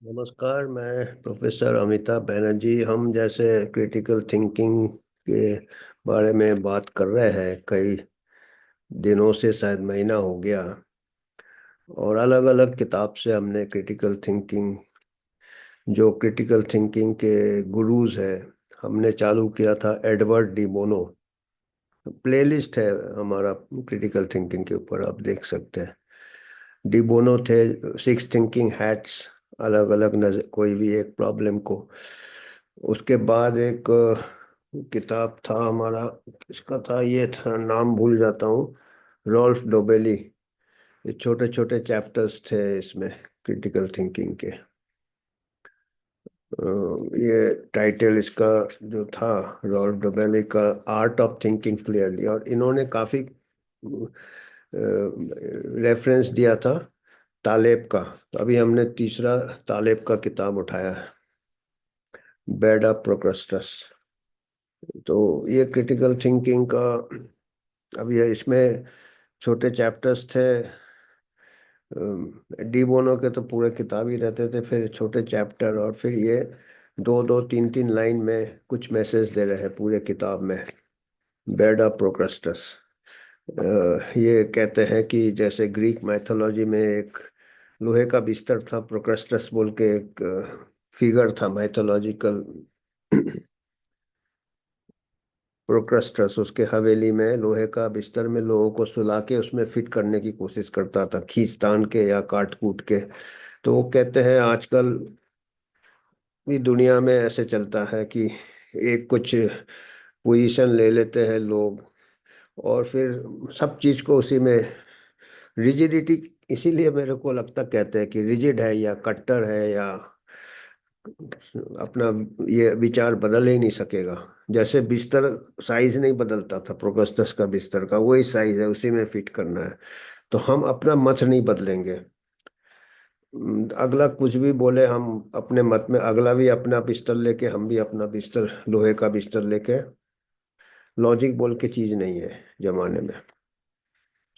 नमस्कार। मैं प्रोफेसर अमिताभ बनर्जी। हम जैसे क्रिटिकल थिंकिंग के बारे में बात कर रहे हैं कई दिनों से, शायद महीना हो गया। और अलग अलग किताब से हमने क्रिटिकल थिंकिंग, जो क्रिटिकल थिंकिंग के गुरुज हैं, हमने चालू किया था एडवर्ड डी बोनो। प्लेलिस्ट है हमारा क्रिटिकल थिंकिंग के ऊपर, आप देख सकते हैं। डी बोनो थे सिक्स थिंकिंग हैट्स, अलग अलग नजर कोई भी एक प्रॉब्लम को। उसके बाद एक किताब था हमारा, इसका था, ये था, नाम भूल जाता हूँ, रॉल्फ डोबेली। ये छोटे छोटे चैप्टर्स थे इसमें क्रिटिकल थिंकिंग के। ये टाइटल इसका जो था, रॉल्फ डोबेली का आर्ट ऑफ थिंकिंग क्लियरली। और इन्होंने काफी रेफरेंस दिया था तालेब का। तो अभी हमने तीसरा तालेब का किताब उठाया है, बेड ऑफ प्रोक्रेस्टस। तो ये क्रिटिकल थिंकिंग का, अब ये इसमें छोटे चैप्टर्स थे। डी बोनो के तो पूरे किताब ही रहते थे, फिर छोटे चैप्टर, और फिर ये दो दो तीन तीन लाइन में कुछ मैसेज दे रहे हैं पूरे किताब में। Bed of Procrustes. ये कहते हैं कि जैसे ग्रीक मैथोलॉजी में एक लोहे का बिस्तर था, प्रोक्रेस्टस बोल के एक फिगर था मैथोलॉजिकल। प्रोक्रेस्टस उसके हवेली में लोहे का बिस्तर में लोगों को सुला के उसमें फिट करने की कोशिश करता था, खींच तान के या काट कूट के। तो वो कहते हैं आजकल भी दुनिया में ऐसे चलता है कि एक कुछ पोजीशन ले लेते हैं लोग, और फिर सब चीज को उसी में रिजिडिटी। इसीलिए मेरे को लगता, कहते हैं कि रिजिड है या कट्टर है, या अपना ये विचार बदल ही नहीं सकेगा। जैसे बिस्तर साइज नहीं बदलता था, प्रोगस्टस का बिस्तर का वही साइज है, उसी में फिट करना है। तो हम अपना मत नहीं बदलेंगे। अगला कुछ भी बोले, हम अपने मत में, अगला भी अपना बिस्तर लेके, हम भी अपना बिस्तर, लोहे का बिस्तर लेके। लॉजिक बोल के चीज नहीं है जमाने में।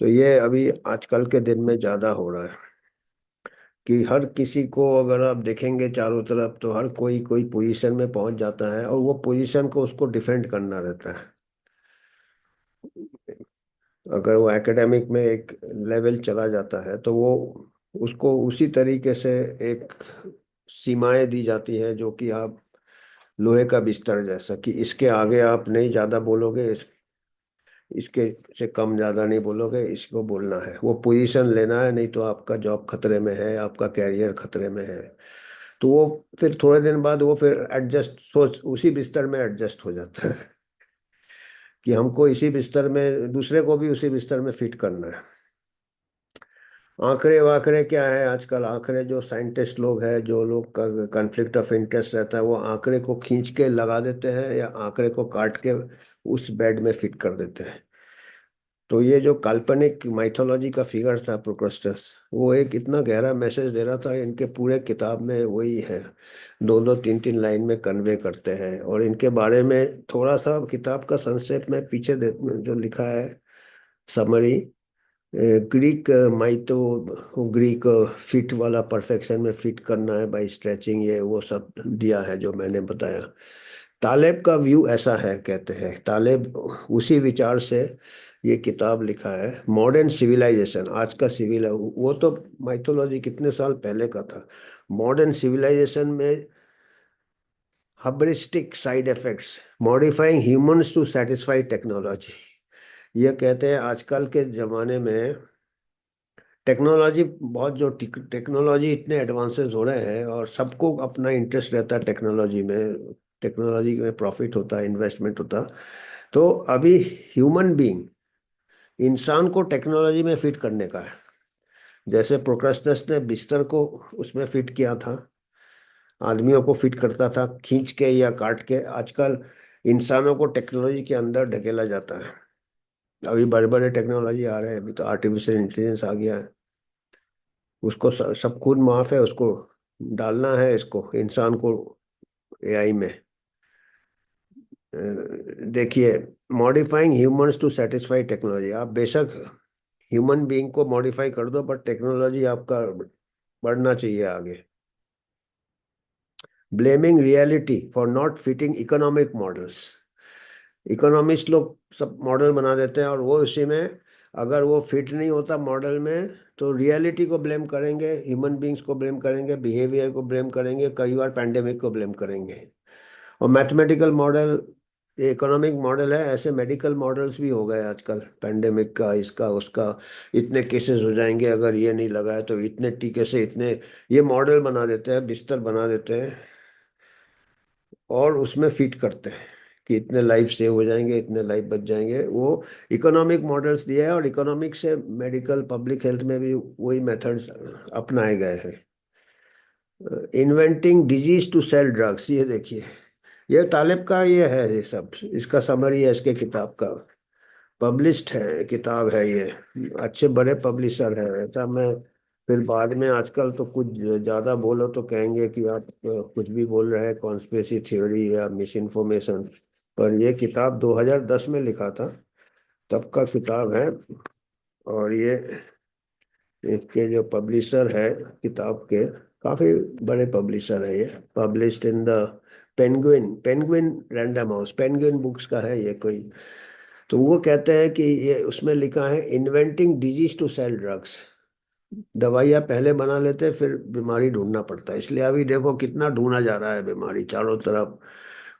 तो ये अभी आजकल के दिन में ज्यादा हो रहा है कि हर किसी को अगर आप देखेंगे चारों तरफ, तो हर कोई कोई पोजीशन में पहुंच जाता है, और वो पोजीशन को उसको डिफेंड करना रहता है। अगर वो एकेडमिक में एक लेवल चला जाता है, तो वो उसको उसी तरीके से एक सीमाएं दी जाती है, जो कि आप लोहे का बिस्तर जैसा, कि इसके आगे आप नहीं ज्यादा बोलोगे, इसके से कम ज्यादा नहीं बोलोगे, इसको बोलना है, वो पोजीशन लेना है, नहीं तो आपका जॉब खतरे में है, आपका कैरियर खतरे में है। तो वो फिर थोड़े दिन बाद वो फिर एडजस्ट, सोच उसी बिस्तर में एडजस्ट हो जाता है कि हमको इसी बिस्तर में, दूसरे को भी उसी बिस्तर में फिट करना है। आंकड़े वाकड़े क्या है आजकल, आंकड़े जो साइंटिस्ट लोग हैं, जो लोग का कॉन्फ्लिक्ट ऑफ इंटरेस्ट रहता है, वो आंकड़े को खींच के लगा देते हैं या आंकड़े को काट के उस बेड में फिट कर देते हैं। तो ये जो काल्पनिक माइथोलॉजी का फिगर था प्रोक्रेस्टस, वो एक इतना गहरा मैसेज दे रहा था, इनके पूरे किताब में वही है। दो दो तीन तीन लाइन में कन्वे करते हैं, और इनके बारे में थोड़ा सा किताब का संक्षेप में पीछे जो लिखा है, summary. Greek mytho, Greek fit वाला, परफेक्शन में फिट करना है बाय स्ट्रेचिंग, ये वो सब दिया है जो मैंने बताया। तालेब का व्यू ऐसा है, कहते हैं तालेब उसी विचार से ये किताब लिखा है। मॉडर्न सिविलाइजेशन, आज का सिविल, वो तो माइथोलॉजी कितने साल पहले का था। मॉडर्न सिविलाइजेशन में hubristic side effects, modifying humans to satisfy technology. ये कहते हैं आजकल के जमाने में टेक्नोलॉजी बहुत, जो टेक्नोलॉजी इतने एडवांसेस हो रहे हैं, और सबको अपना इंटरेस्ट रहता है टेक्नोलॉजी में। टेक्नोलॉजी में प्रॉफिट होता है, इन्वेस्टमेंट होता। तो अभी ह्यूमन बीइंग, इंसान को टेक्नोलॉजी में फिट करने का है। जैसे प्रोक्रेस्टस ने बिस्तर को उसमें फिट किया था, आदमियों को फिट करता था खींच के या काट के, आजकल इंसानों को टेक्नोलॉजी के अंदर ढकेला जाता है। अभी बड़े बड़े टेक्नोलॉजी आ रहे हैं, अभी तो आर्टिफिशियल इंटेलिजेंस आ गया है। उसको सब खुद माफ है, उसको डालना है, इसको इंसान को एआई में। देखिए, modifying humans to satisfy technology, आप बेशक ह्यूमन बीइंग को मॉडिफाई कर दो, बट टेक्नोलॉजी आपका बढ़ना चाहिए आगे। Blaming reality for not fitting economic models. Economist लोग सब मॉडल बना देते हैं और वो उसी में, अगर वो फिट नहीं होता मॉडल में तो रियलिटी को ब्लेम करेंगे, ह्यूमन बींग्स को ब्लेम करेंगे, बिहेवियर को ब्लेम करेंगे, कई बार पैंडेमिक को ब्लेम करेंगे। और मैथमेटिकल मॉडल, ये इकोनॉमिक मॉडल है, ऐसे मेडिकल मॉडल्स भी हो गए आजकल, पैंडेमिक का, इसका उसका, इतने केसेस हो जाएंगे अगर ये नहीं लगा है तो, इतने टीके से इतने, ये मॉडल बना देते हैं, बिस्तर बना देते हैं और उसमें फिट करते हैं कि इतने लाइफ सेव हो जाएंगे, इतने लाइफ बच जाएंगे। वो इकोनॉमिक मॉडल्स दिया है और इकोनॉमिक से मेडिकल पब्लिक हेल्थ में भी वही मेथड्स अपनाए गए हैं। Inventing disease to sell drugs, ये देखिए, ये तालिब का ये है, ये सब इसका समरी है इसके किताब का, पब्लिश्ड है किताब है ये, अच्छे बड़े पब्लिशर है। ऐसा मैं फिर बाद में, आजकल तो कुछ ज़्यादा बोलो तो कहेंगे कि आप कुछ भी बोल रहे हैं, कॉन्स्पिरेसी थ्योरी या मिस इन्फॉर्मेशन। पर ये किताब 2010 में लिखा था, तब का किताब है। और ये इसके जो पब्लिशर है किताब के, काफ़ी बड़े पब्लिशर है ये, published in the penguin, penguin random house, penguin books का है ये कोई। तो वो कहते हैं कि ये उसमें लिखा है inventing disease to sell drugs, दवाइयाँ पहले बना लेते हैं फिर बीमारी ढूंढना पड़ता है। इसलिए अभी देखो कितना ढूंढा जा रहा है बीमारी चारों तरफ,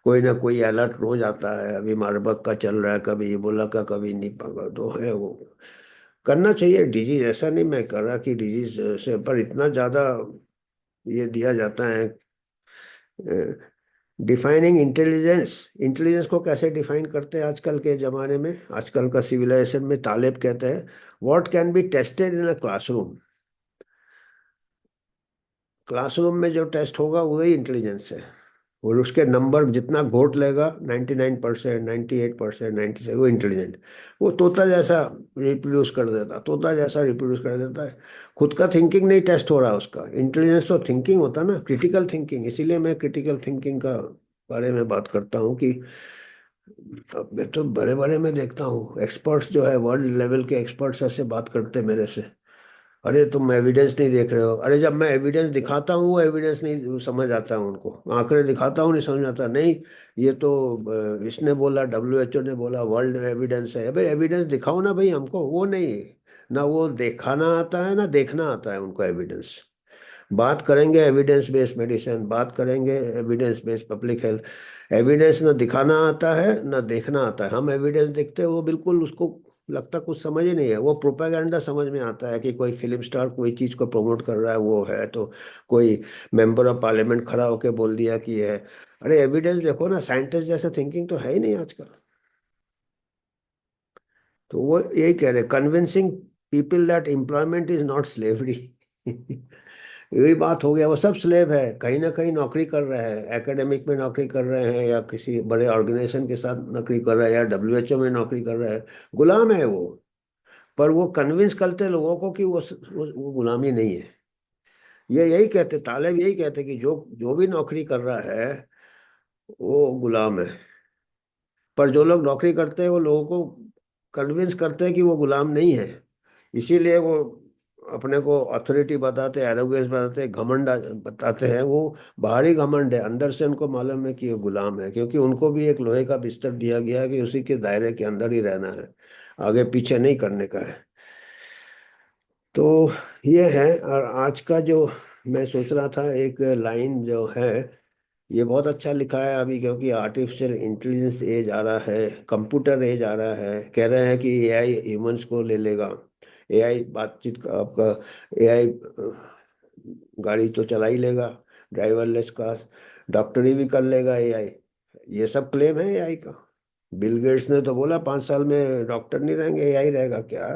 कोई ना कोई अलर्ट रोज आता है। अभी मार्बर्ग का चल रहा है, कभी इबोला का, कभी निपा का, तो है वो। करना चाहिए डिजीज, ऐसा नहीं मैं कर रहा कि डिजीज से, पर इतना ज़्यादा ये दिया जाता है। डिफाइनिंग इंटेलिजेंस, इंटेलिजेंस को कैसे डिफाइन करते हैं आजकल के ज़माने में, आजकल का सिविलाइजेशन में, तालिब कहते हैं what can be tested in a classroom. Classroom में जो टेस्ट होगा वही इंटेलिजेंस है। और उसके नंबर जितना घोट लेगा, 99%, 98%, 97, वो इंटेलिजेंट। वो तोता जैसा रिप्रोड्यूस कर देता, तोता जैसा रिप्रोड्यूस कर देता है। खुद का थिंकिंग नहीं टेस्ट हो रहा उसका, इंटेलिजेंस तो थिंकिंग होता ना, क्रिटिकल थिंकिंग। इसीलिए मैं क्रिटिकल थिंकिंग का बारे में बात करता हूँ कि अब मैं तो बड़े बड़े में देखता हूँ एक्सपर्ट्स जो है, वर्ल्ड लेवल के एक्सपर्ट्स ऐसे बात करते मेरे से, अरे तुम एविडेंस नहीं देख रहे हो। अरे जब मैं एविडेंस दिखाता हूँ वो एविडेंस नहीं समझ आता है उनको, आंकड़े दिखाता हूँ नहीं समझ आता, नहीं ये तो इसने बोला, WHO ने बोला, वर्ल्ड एविडेंस है। भाई एविडेंस दिखाओ ना भाई हमको, वो नहीं, ना वो दिखाना आता है ना देखना आता है उनको एविडेंस। बात करेंगे एविडेंस बेस्ड मेडिसिन, बात करेंगे evidence based public health, evidence ना दिखाना आता है ना देखना आता है। हम एविडेंस देखते हैं, वो बिल्कुल उसको लगता कुछ समझ ही नहीं है, वो प्रोपेगेंडा समझ में आता है कि कोई फिल्म स्टार कोई चीज़ को प्रमोट कर रहा है वो है, तो कोई मेंबर ऑफ पार्लियामेंट खड़ा होकर बोल दिया कि ये है। अरे एविडेंस देखो ना, साइंटिस्ट जैसा थिंकिंग तो है ही नहीं आजकल। तो वो यही कह रहे, convincing people that employment is not slavery. यही बात हो गया, वो सब स्लेव है, कहीं ना कहीं नौकरी कर रहे हैं, एकेडमिक में नौकरी कर रहे हैं या किसी बड़े ऑर्गेनाइजेशन के साथ नौकरी कर रहे हैं या WHO में नौकरी कर रहे हैं, गुलाम है वो। पर वो कन्विंस करते लोगों को कि वो गुलामी नहीं है। ये यही कहते, तालिब यही कहते कि जो जो भी नौकरी कर रहा है वो गुलाम है। पर जो लोग नौकरी करते हैं वो लोगों को कन्विंस करते हैं कि वो गुलाम नहीं है। इसीलिए वो अपने को अथॉरिटी बताते, एरोगेंस बताते, घमंड बताते हैं। वो बाहरी घमंड है, अंदर से उनको मालूम है कि वो गुलाम है, क्योंकि उनको भी एक लोहे का बिस्तर दिया गया है कि उसी के दायरे के अंदर ही रहना है, आगे पीछे नहीं करने का है। तो ये है। और आज का जो मैं सोच रहा था, एक लाइन जो है, ये बहुत अच्छा लिखा है अभी, क्योंकि आर्टिफिशियल इंटेलिजेंस एज आ रहा है, कंप्यूटर एज आ रहा है, कह रहे हैं कि AI ह्यूमंस को ले लेगा। AI बातचीत का आपका, AI गाड़ी तो चला ही लेगा, ड्राइवरलेस कार, डॉक्टरी भी कर लेगा AI। ये सब क्लेम है AI का। बिल गेट्स ने तो बोला 5 साल में डॉक्टर नहीं रहेंगे, AI रहेगा क्या।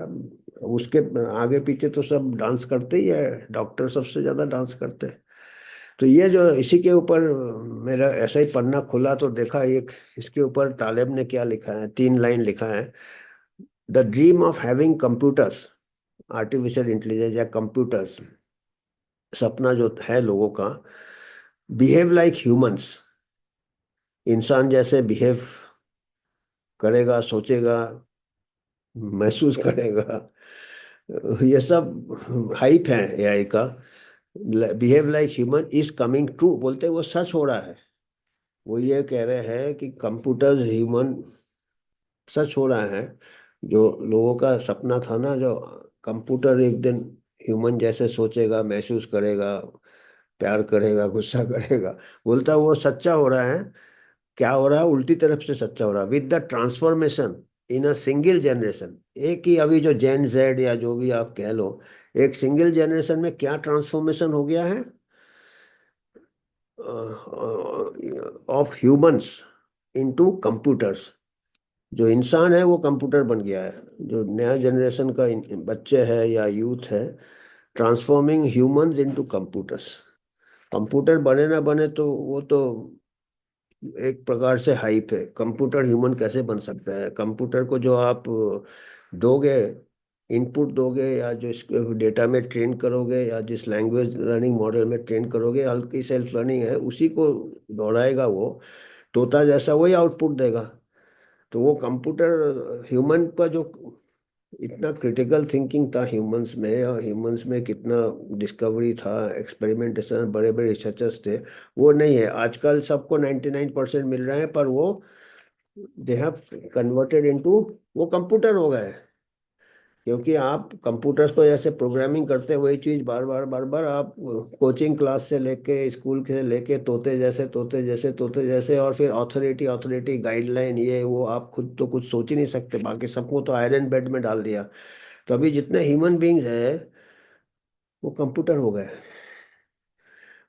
उसके आगे पीछे तो सब डांस करते ही है, डॉक्टर सबसे ज्यादा डांस करते हैं। तो ये जो इसी के ऊपर मेरा ऐसा ही पन्ना खुला तो देखा, एक इसके ऊपर तालिब ने क्या लिखा है, 3 लाइन लिखा है। The dream of having computers, artificial intelligence या कंप्यूटर्स, सपना जो है लोगों का, बिहेव लाइक ह्यूमंस, इंसान जैसे बिहेव करेगा, सोचेगा, महसूस करेगा। ये सब हाइप है AI का। Behave like human is coming true, बोलते हैं वो सच हो रहा है। वो ये कह रहे हैं कि कंप्यूटर्स ह्यूमन सच हो रहा है। जो लोगों का सपना था ना, जो कंप्यूटर एक दिन ह्यूमन जैसे सोचेगा, महसूस करेगा, प्यार करेगा, गुस्सा करेगा, बोलता वो सच्चा हो रहा है। क्या हो रहा है, उल्टी तरफ से सच्चा हो रहा है with the transformation in a single generation. एक ही अभी जो जेन जेड या जो भी आप कह लो, एक सिंगल जनरेशन में क्या ट्रांसफॉर्मेशन हो गया है ऑफ ह्यूमंस इनटू कंप्यूटर्स। जो इंसान है वो कंप्यूटर बन गया है। जो नया जनरेशन का बच्चे है या यूथ है, transforming humans into computers. Computer बने ना बने तो वो तो एक प्रकार से हाइप है। कंप्यूटर ह्यूमन कैसे बन सकता है? कंप्यूटर को जो आप दोगे, इनपुट दोगे, या जो इसको डेटा में ट्रेन करोगे, या जिस लैंग्वेज लर्निंग मॉडल में ट्रेन करोगे, हल्की सेल्फ लर्निंग है, उसी को दोहराएगा वो। तोता जैसा वही आउटपुट देगा। तो वो कंप्यूटर ह्यूमन का जो इतना क्रिटिकल थिंकिंग था ह्यूमंस में, और ह्यूमंस में कितना डिस्कवरी था, एक्सपेरिमेंटेशन, बड़े बड़े रिसर्चर्स थे, वो नहीं है। आजकल सबको 99% मिल रहे हैं, पर वो दे हैव कन्वर्टेड इनटू, वो कंप्यूटर हो गए। क्योंकि आप कंप्यूटर्स को जैसे प्रोग्रामिंग करते हैं, वही चीज बार बार बार बार आप कोचिंग क्लास से लेके, स्कूल से लेके, तोते जैसे तोते जैसे तोते जैसे, और फिर अथॉरिटी अथॉरिटी गाइडलाइन, ये वो, आप खुद तो कुछ सोच ही नहीं सकते, बाकी सबको तो आयरन बेड में डाल दिया। तो अभी जितने ह्यूमन बींग्स हैं वो कंप्यूटर हो गए।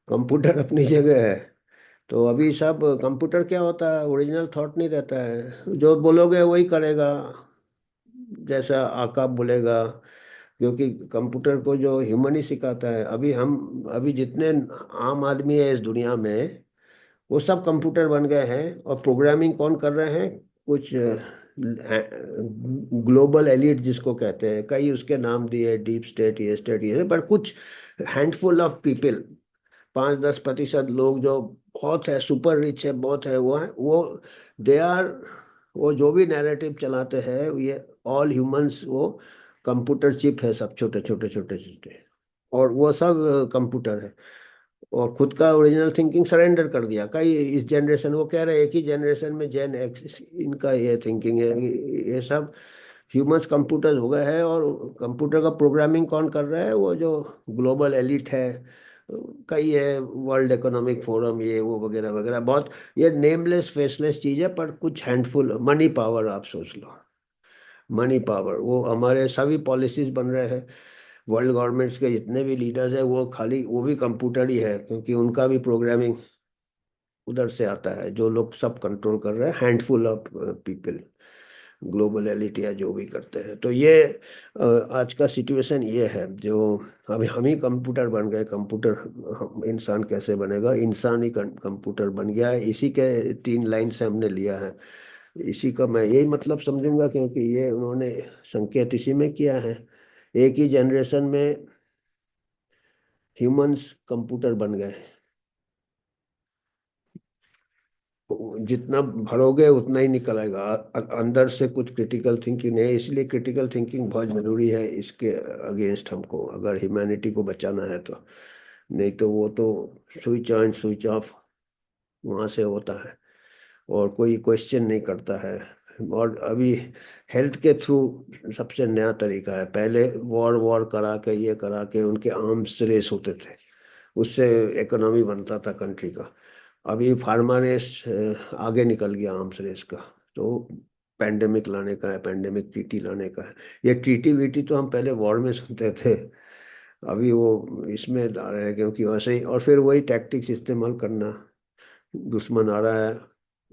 कंप्यूटर अपनी जगह है। तो अभी सब कंप्यूटर क्या होता है, ओरिजिनल थॉट नहीं रहता है, जो बोलोगे वही करेगा, जैसा आका बोलेगा। क्योंकि कंप्यूटर को जो ह्यूमन ही सिखाता है। अभी जितने आम आदमी है इस दुनिया में, वो सब कंप्यूटर बन गए हैं। और प्रोग्रामिंग कौन कर रहे हैं? कुछ ग्लोबल एलिट जिसको कहते हैं, कई उसके नाम दिए, डीप स्टेट, ये स्टेट, ये, पर कुछ हैंडफुल ऑफ पीपल, 5-10% लोग जो बहुत है, सुपर रिच है, बहुत है, वो दे आर, वो जो भी नैरेटिव चलाते हैं, ये ऑल ह्यूमंस, वो कंप्यूटर चिप है, सब छोटे छोटे छोटे छोटे, और वो सब कंप्यूटर है। और खुद का ओरिजिनल थिंकिंग सरेंडर कर दिया। कई इस जनरेशन, वो कह रहे हैं एक ही जनरेशन में जेन एक्स, इनका ये थिंकिंग है ये सब ह्यूमंस कंप्यूटर हो गए हैं। और कंप्यूटर का प्रोग्रामिंग कौन कर रहा है? वो जो ग्लोबल एलिट है, कई है, वर्ल्ड इकोनॉमिक फोरम, ये वो वगैरह वगैरह, बहुत ये नेमलेस फेसलेस चीज है, पर कुछ हैंडफुल मनी पावर, आप सोच लो। मनी पावर, वो हमारे सभी पॉलिसीज बन रहे हैं। वर्ल्ड गवर्नमेंट्स के जितने भी लीडर्स हैं, वो खाली वो भी कंप्यूटर ही है, क्योंकि उनका भी प्रोग्रामिंग उधर से आता है। जो लोग सब कंट्रोल कर रहे हैं, handful of people, global elite या जो भी करते हैं। तो ये आज का सिचुएशन ये है। जो अभी हम ही कंप्यूटर बन गए, कंप्यूटर इंसान कैसे बनेगा? इंसान ही कंप्यूटर बन गया है। इसी के 3 लाइन से हमने लिया है। इसी का मैं यही मतलब समझूंगा, क्योंकि ये उन्होंने संकेत इसी में किया है। एक ही जनरेशन में ह्यूमंस कंप्यूटर बन गए। जितना भरोगे उतना ही निकल आएगा। अंदर से कुछ क्रिटिकल थिंकिंग नहीं है, इसलिए क्रिटिकल थिंकिंग बहुत जरूरी है इसके अगेंस्ट हमको, अगर ह्यूमैनिटी को बचाना है तो। नहीं तो वो तो स्विच ऑन स्विच ऑफ वहाँ से होता है, और कोई क्वेश्चन नहीं करता है। और अभी हेल्थ के थ्रू सबसे नया तरीका है। पहले वॉर वॉर करा के, ये करा के, उनके आर्म्स रेस होते थे, उससे इकोनॉमी बनता था कंट्री का। अभी फार्मा रेस आगे निकल गया आर्म्स रेस का। तो पेंडेमिक लाने का है, पेंडेमिक टीटी लाने का है। ये टीटी वीटी तो हम पहले वॉर में सुनते थे, अभी वो इसमें ला रहे हैं, क्योंकि वैसे ही, और फिर वही टैक्टिक्स इस्तेमाल करना। दुश्मन आ रहा है,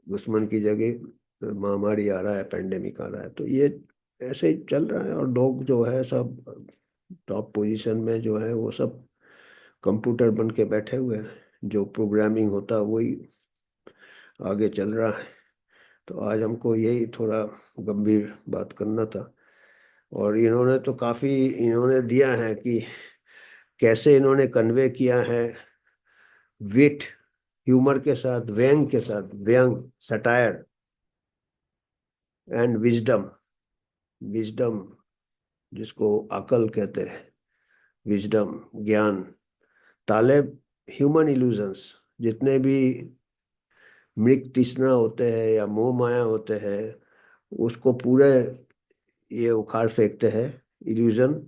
दुश्मन की जगह महामारी आ रहा है, पेंडेमिक आ रहा है, तो ये ऐसे ही चल रहा है। और लोग जो है सब टॉप पोजीशन में जो है, वो सब कंप्यूटर बन के बैठे हुए हैं। जो प्रोग्रामिंग होता है वही आगे चल रहा है। तो आज हमको यही थोड़ा गंभीर बात करना था। और इन्होंने तो काफ़ी इन्होंने दिया है कि कैसे इन्होंने कन्वे किया है, विट, ह्यूमर के साथ, व्यंग के साथ, व्यंग, सटायर, एंड विजडम। विजडम जिसको अकल कहते हैं, विजडम, ज्ञान, तालेब ह्यूमन इल्यूजन्स, जितने भी मृग तृष्णा होते हैं या मोह माया होते हैं, उसको पूरे ये उखाड़ फेंकते हैं। इल्यूजन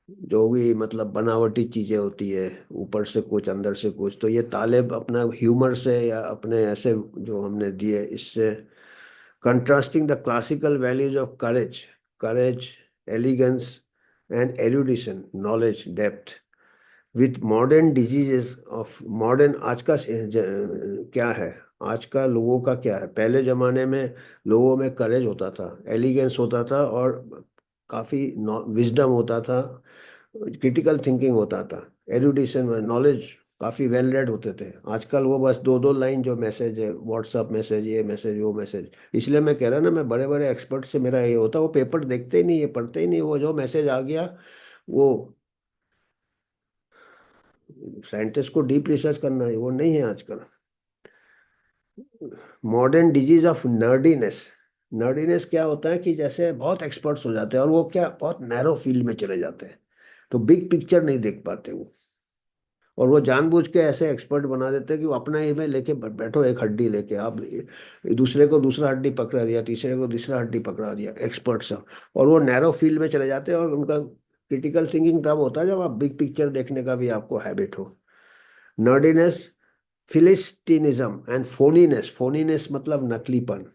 जो भी मतलब बनावटी चीजें होती है, ऊपर से कुछ अंदर से कुछ, तो ये तालेब अपना ह्यूमर से या अपने ऐसे जो हमने दिए इससे contrasting the classical values of courage, courage, elegance and erudition, knowledge, depth, with modern diseases of modern. आज का क्या है, आज का लोगों का क्या है? पहले जमाने में लोगों में करेज होता था, एलिगेंस होता था, और काफी विजडम होता था, क्रिटिकल थिंकिंग होता था, एरुडिशन में नॉलेज, काफी वेल रेड होते थे। आजकल वो बस दो दो लाइन जो मैसेज है, व्हाट्सअप मैसेज, ये मैसेज, वो मैसेज। इसलिए मैं कह रहा ना, मैं बड़े बड़े एक्सपर्ट से मेरा ये होता, वो पेपर देखते ही नहीं, ये पढ़ते ही नहीं, वो जो मैसेज आ गया वो। साइंटिस्ट को डीप रिसर्च करना है, वो नहीं है आजकल। Modern disease of nerdiness. Nerdiness क्या होता है कि जैसे बहुत एक्सपर्ट्स हो जाते हैं और वो क्या बहुत नैरो फील्ड में चले जाते हैं, तो बिग पिक्चर नहीं देख पाते वो। और वो जानबूझ के ऐसे एक्सपर्ट बना देते हैं कि वो अपना ही में लेके बैठो, एक हड्डी लेके आप दूसरे को दूसरा हड्डी पकड़ा दिया, तीसरे को तीसरा हड्डी पकड़ा दिया, एक्सपर्ट सब। और वो नैरो फील्ड में चले जाते हैं, और उनका क्रिटिकल थिंकिंग तब होता है जब आप बिग पिक्चर देखने का भी आपको हैबिट हो। नर्डीनेस, फिलिस्टीनिज्म एंड फोनीनेस। फोनीनेस मतलब नकलीपन।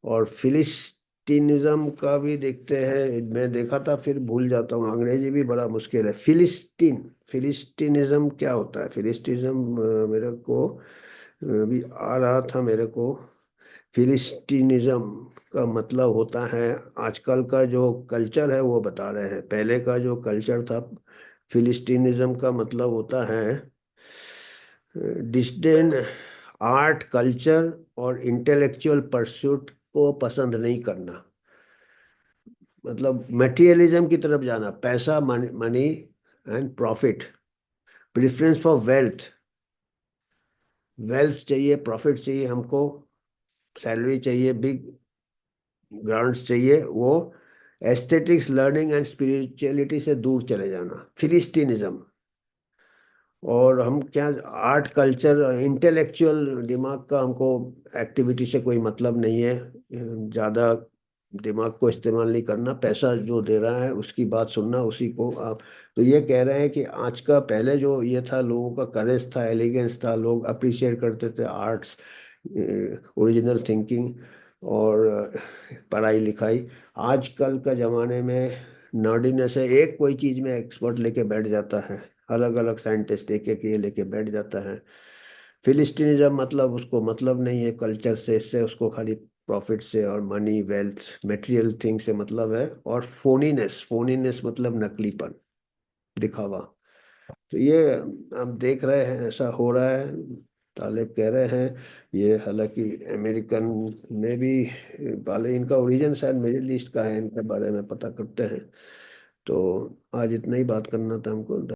और फिलिस्टीनिज्म का भी देखते हैं, मैं देखा था फिर भूल जाता हूँ, अंग्रेजी भी बड़ा मुश्किल है। फिलिस्टीन, फिलिस्टीनिज्म क्या होता है? फिलिस्टीनिज्म मेरे को भी आ रहा था मेरे को। फिलिस्टीनिज्म का मतलब होता है, आजकल का जो कल्चर है वो बता रहे हैं, पहले का जो कल्चर था, फिलिस्टीनिज्म का मतलब होता है डिस्डेन आर्ट, कल्चर और इंटेलेक्चुअल परस्यूट को पसंद नहीं करना। मतलब मटेरियलिज्म की तरफ जाना, पैसा, money, money and profit, preference for wealth. Wealth चाहिए, प्रॉफिट चाहिए हमको, सैलरी चाहिए, बिग ग्रांट्स चाहिए, वो एस्थेटिक्स, लर्निंग एंड स्पिरिचुअलिटी से दूर चले जाना, फिलिस्टीनिज्म। और हम क्या, आर्ट, कल्चर, इंटेलेक्चुअल, दिमाग का हमको एक्टिविटी से कोई मतलब नहीं है, ज़्यादा दिमाग को इस्तेमाल नहीं करना, पैसा जो दे रहा है उसकी बात सुनना, उसी को आप। तो ये कह रहे हैं कि आज का, पहले जो ये था, लोगों का करेज था, एलिगेंस था, लोग अप्रिशिएट करते थे आर्ट्स, ओरिजिनल थिंकिंग और पढ़ाई लिखाई। आजकल का ज़माने में नर्डिनेस है, एक कोई चीज़ में एक्सपर्ट लेके बैठ जाता है, अलग अलग साइंटिस्ट एक एक ये लेके बैठ जाता है। फिलिस्टीनिज्म मतलब उसको मतलब नहीं है कल्चर से, इससे उसको खाली प्रॉफिट से और मनी, वेल्थ, मटेरियल थिंग से मतलब है। और फोनीनेस, फोनीनेस मतलब नकलीपन, दिखावा। तो ये हम देख रहे हैं ऐसा हो रहा है, तालिब कह रहे हैं। ये हालांकि अमेरिकन में भी वाले, इनका ओरिजिन शायद मिडिल ईस्ट का है, इनके बारे में पता करते हैं। तो आज इतना ही बात करना था हमको।